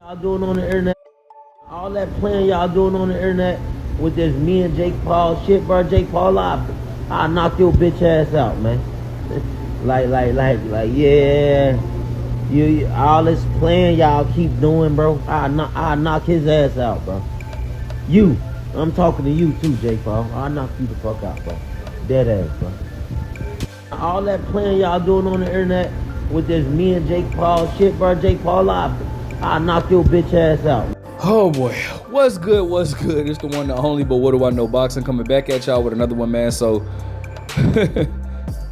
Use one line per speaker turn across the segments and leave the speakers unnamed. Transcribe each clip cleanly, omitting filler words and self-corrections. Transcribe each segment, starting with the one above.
Y'all doing on the internet, all that playing y'all doing on the internet with this me and Jake Paul shit, bro. Jake Paul, I knock your bitch ass out, man. Yeah. You all this playing y'all keep doing, bro. I knock his ass out, bro. You, I'm talking to you too, Jake Paul. I knock you the fuck out, bro. Dead ass, bro. All that playing y'all doing on the internet with this me and Jake Paul shit, bro. Jake Paul, I knock your bitch ass out.
Oh boy, what's good? What's good? It's the one, the only, but what do I know? Boxing coming back at y'all with another one, man. So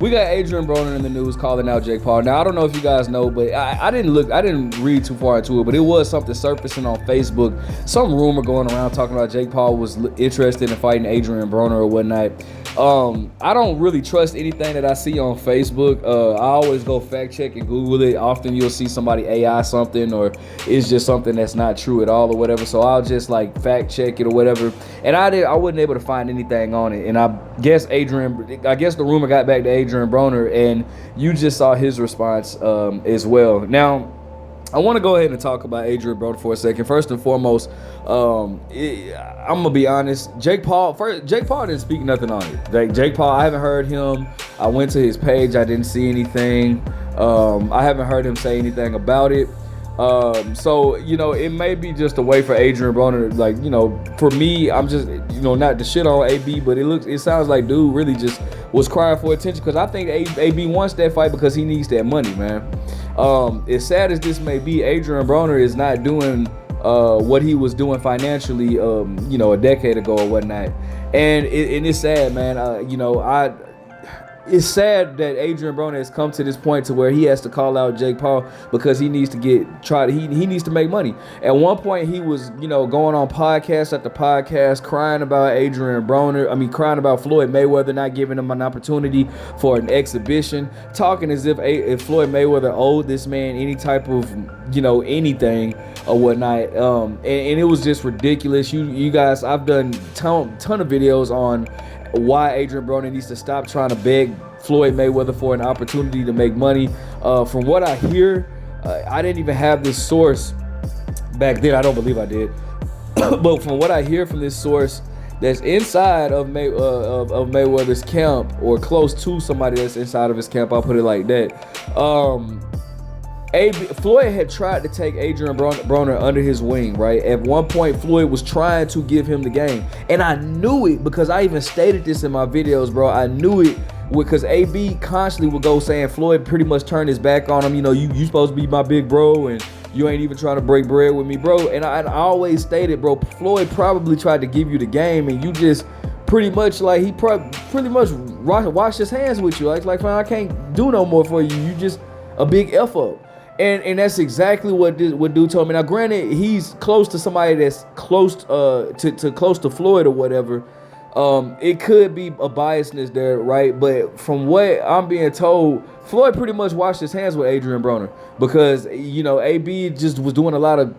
we got Adrien Broner in the news calling out Jake Paul. Now I don't know if you guys know, but I didn't read too far into it, but it was something surfacing on Facebook, some rumor going around talking about Jake Paul was interested in fighting Adrien Broner or whatnot. I don't really trust anything that I see on Facebook. I always go fact check and Google it. Often you'll see somebody AI something, or it's just something that's not true at all or whatever. So I'll just like fact check it or whatever. And I wasn't able to find anything on it. And I guess the rumor got back to Adrien Broner, and you just saw his response as well. Now, I want to go ahead and talk about Adrien Broner for a second. First and foremost, I'm gonna be honest. Jake Paul didn't speak nothing on it. Like Jake Paul, I haven't heard him. I went to his page, I didn't see anything. I haven't heard him say anything about it. So it may be just a way for Adrien Broner, like for me, I'm just not to shit on AB, but it sounds like dude really just was crying for attention, because I think AB wants that fight because he needs that money, man. As sad as this may be, Adrien Broner is not doing what he was doing financially, a decade ago or whatnot, and it's sad, man. It's sad that Adrien Broner has come to this point to where he has to call out Jake Paul because he needs to he needs to make money. At one point, he was, going on podcast after podcast, crying about Adrien Broner. Crying about Floyd Mayweather not giving him an opportunity for an exhibition, talking as if Floyd Mayweather owed this man any type of, anything or whatnot. And it was just ridiculous. You guys, I've done ton of videos on why Adrien Broner needs to stop trying to beg Floyd Mayweather for an opportunity to make money. From what I hear, I didn't even have this source back then. I don't believe I did. But from what I hear from this source that's inside of Mayweather's camp, or close to somebody that's inside of his camp, I'll put it like that. Floyd had tried to take Adrien Broner under his wing, right? At one point, Floyd was trying to give him the game. And I knew it because I even stated this in my videos, bro. I knew it because AB constantly would go saying Floyd pretty much turned his back on him. You supposed to be my big bro, and you ain't even trying to break bread with me, bro. And I always stated, bro, Floyd probably tried to give you the game, and you just pretty much like he pretty much washed his hands with you. Like man, I can't do no more for you. You just a big F up. And that's exactly what dude told me. Now, granted, he's close to somebody that's close to Floyd or whatever. It could be a biasness there, right? But from what I'm being told, Floyd pretty much washed his hands with Adrien Broner because AB just was doing a lot of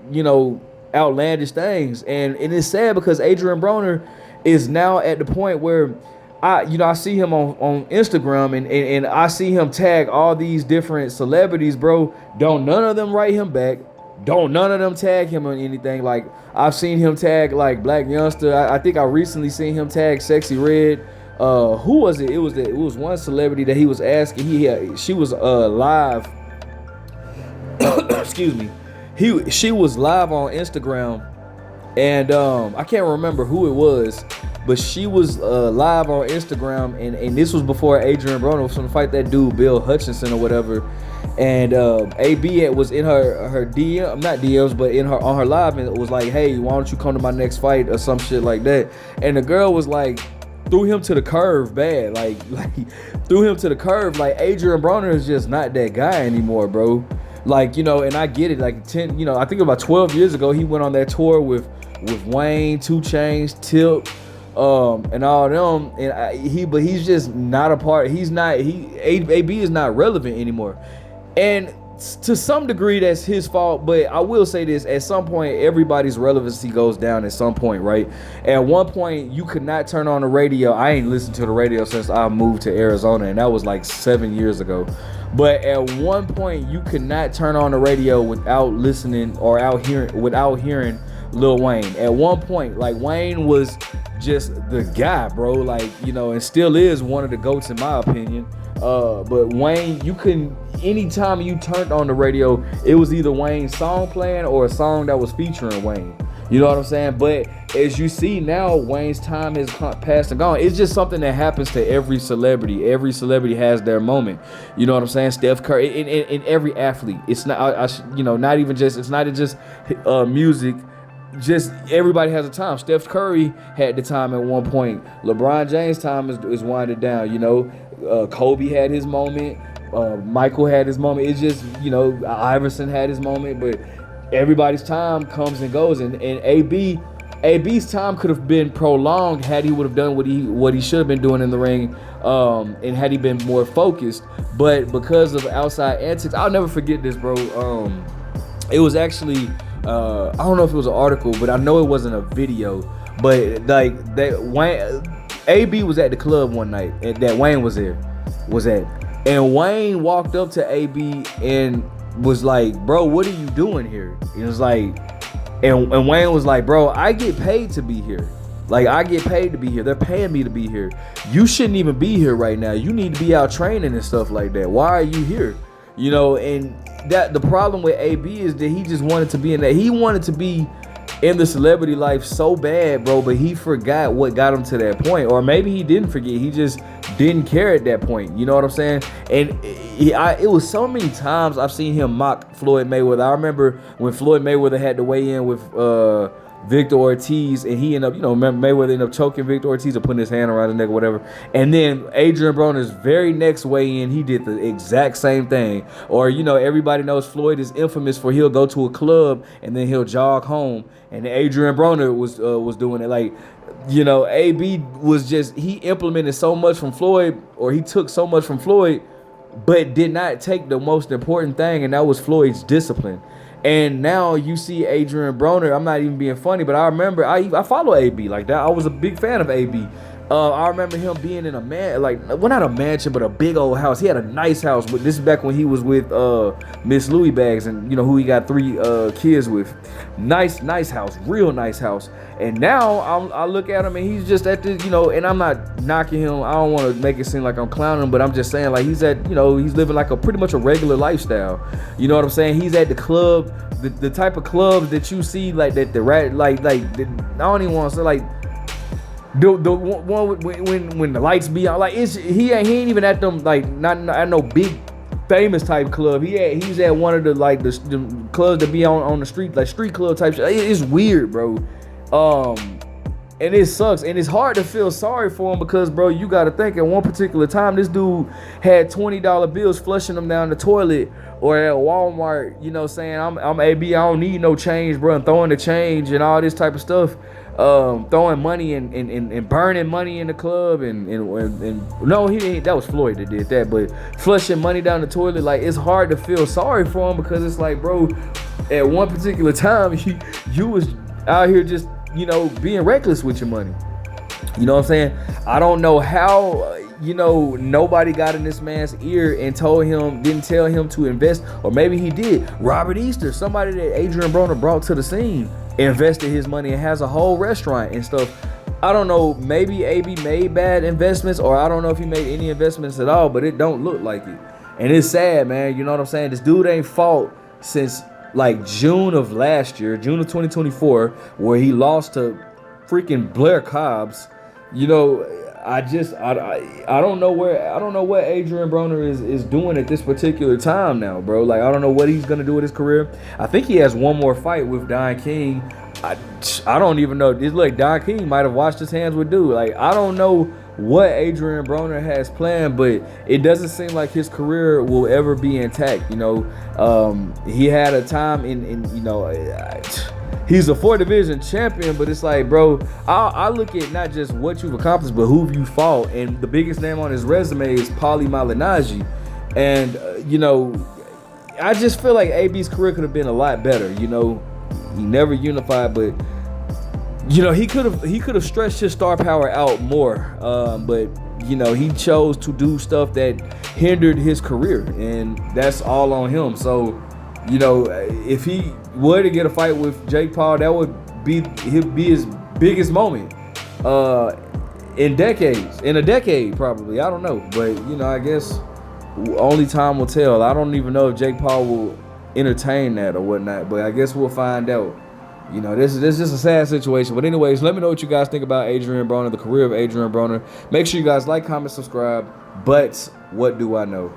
outlandish things, and it's sad because Adrien Broner is now at the point where I see him on Instagram and I see him tag all these different celebrities, bro. Don't none of them write him back. Don't none of them tag him on anything. Like I've seen him tag like Black Youngster. I think I recently seen him tag Sexy Red. Who was it? It was one celebrity that he was asking. She was live. Excuse me. She was live on Instagram, and I can't remember who it was. But she was live on Instagram, and this was before Adrien Broner was going to fight that dude, Bill Hutchinson or whatever. And AB was in her DM, not DMs, but on her live, and it was like, hey, why don't you come to my next fight or some shit like that. And the girl was like, threw him to the curve bad. Like threw him to the curve. Like Adrien Broner is just not that guy anymore, bro. Like, and I get it. Like I think about 12 years ago, he went on that tour with Wayne, 2 Chainz, Tip, and all them, and but he's just not a part. AB is not relevant anymore. And to some degree that's his fault, but I will say this: at some point, everybody's relevancy goes down. At some point, right? At one point, you could not turn on the radio. I ain't listened to the radio since I moved to Arizona, and that was like 7 years ago. But at one point, you could not turn on the radio without listening or without hearing Lil Wayne. At one point, like, Wayne was just the guy, bro. Like, you know, and still is one of the GOATs in my opinion. But Wayne, you couldn't, anytime you turned on the radio, it was either Wayne's song playing or a song that was featuring Wayne. You know what I'm saying? But as you see now, Wayne's time has passed and gone. It's just something that happens to every celebrity. Every celebrity has their moment. You know what I'm saying? Steph Curry, in every athlete. It's not, you know, not even just, it's not just music. Just everybody has a time. Steph Curry had the time at one point. LeBron James' time is winding down. You know, Kobe had his moment. Michael had his moment. It's just, you know, Iverson had his moment. But everybody's time comes and goes. And AB's time could have been prolonged had he would have done what he should have been doing in the ring, and had he been more focused. But because of outside antics, I'll never forget this, bro. It was actually. I don't know if it was an article, but I know it wasn't a video. But like that, Wayne, AB was at the club one night that Wayne was at, and Wayne walked up to AB and was like, "Bro, what are you doing here?" It was like, and Wayne was like, "Bro, I get paid to be here. Like, I get paid to be here. They're paying me to be here. You shouldn't even be here right now. You need to be out training and stuff like that. Why are you here?" You know, and that the problem with AB is that he just wanted to be in that. He wanted to be in the celebrity life so bad, bro, but he forgot what got him to that point. Or maybe he didn't forget. He just didn't care at that point. You know what I'm saying? And it was so many times I've seen him mock Floyd Mayweather. I remember when Floyd Mayweather had to weigh in with Victor Ortiz, and he ended up, you know, Mayweather ended up choking Victor Ortiz or putting his hand around his neck or whatever. And then Adrien Broner's very next weigh-in, he did the exact same thing. Or, you know, everybody knows Floyd is infamous for he'll go to a club and then he'll jog home. And Adrien Broner was doing it. Like, you know, AB was just, he implemented so much from Floyd, or he took so much from Floyd, but did not take the most important thing, and that was Floyd's discipline. And now you see Adrien Broner. I'm not even being funny, but I remember I follow AB like that. I was a big fan of AB. I remember him being in not a mansion, but a big old house. He had a nice house. But this is back when he was with Miss Louis Bags, and you know who he got 3 kids with. Nice house, real nice house. And now I look at him and he's just at this, you know. And I'm not knocking him. I don't want to make it seem like I'm clowning him, but I'm just saying, like, he's at, you know, he's living like a pretty much a regular lifestyle. You know what I'm saying? He's at the club, the type of clubs that you see, like that I don't even want to say, like, the one when the lights be on, like, he ain't even at them, like, not at no big famous type club. He's at one of the, like, the clubs that be on the street, like street club type shit. It's weird, bro. And it sucks, and it's hard to feel sorry for him because, bro, you got to think at one particular time this dude had $20 bills flushing them down the toilet, or at Walmart, you know, saying I'm AB, I don't need no change, bro, and throwing the change and all this type of stuff. Throwing money and burning money in the club and no, he didn't. That was Floyd that did that. But flushing money down the toilet, like, it's hard to feel sorry for him because it's like, bro, at one particular time you was out here just, you know, being reckless with your money. You know what I'm saying? I don't know how, you know, nobody got in this man's ear and didn't tell him to invest, or maybe he did. Robert Easter, somebody that Adrien Broner brought to the scene, invested his money and has a whole restaurant and stuff. I don't know, maybe AB made bad investments, or I don't know if he made any investments at all, but it don't look like it. And it's sad, man. You know what I'm saying? This dude ain't fought since like June of last year, June of 2024, where he lost to freaking Blair Cobbs. You know, I don't know what Adrien Broner is doing at this particular time now, bro. Like, I don't know what he's gonna do with his career. I think he has one more fight with Don King. I don't even know. Look, Don King might have washed his hands with dude. Like, I don't know what Adrien Broner has planned, but it doesn't seem like his career will ever be intact. You know, he had a time in you know. He's a 4-division champion, but it's like, bro, I look at not just what you've accomplished, but who you fought. And the biggest name on his resume is Paulie Malignaggi. And, you know, I just feel like AB's career could have been a lot better. You know, he never unified, but you know he could have stretched his star power out more. But you know he chose to do stuff that hindered his career, and that's all on him. So you know if he were to get a fight with Jake Paul, that would be his biggest moment in a decade probably. I don't know, but you know I guess only time will tell. I don't even know if Jake Paul will entertain that or whatnot, but I guess we'll find out. You know, this is just a sad situation. But anyways, let me know what you guys think about Adrien Broner, the career of Adrien Broner. Make sure you guys like, comment, subscribe. But what do I know?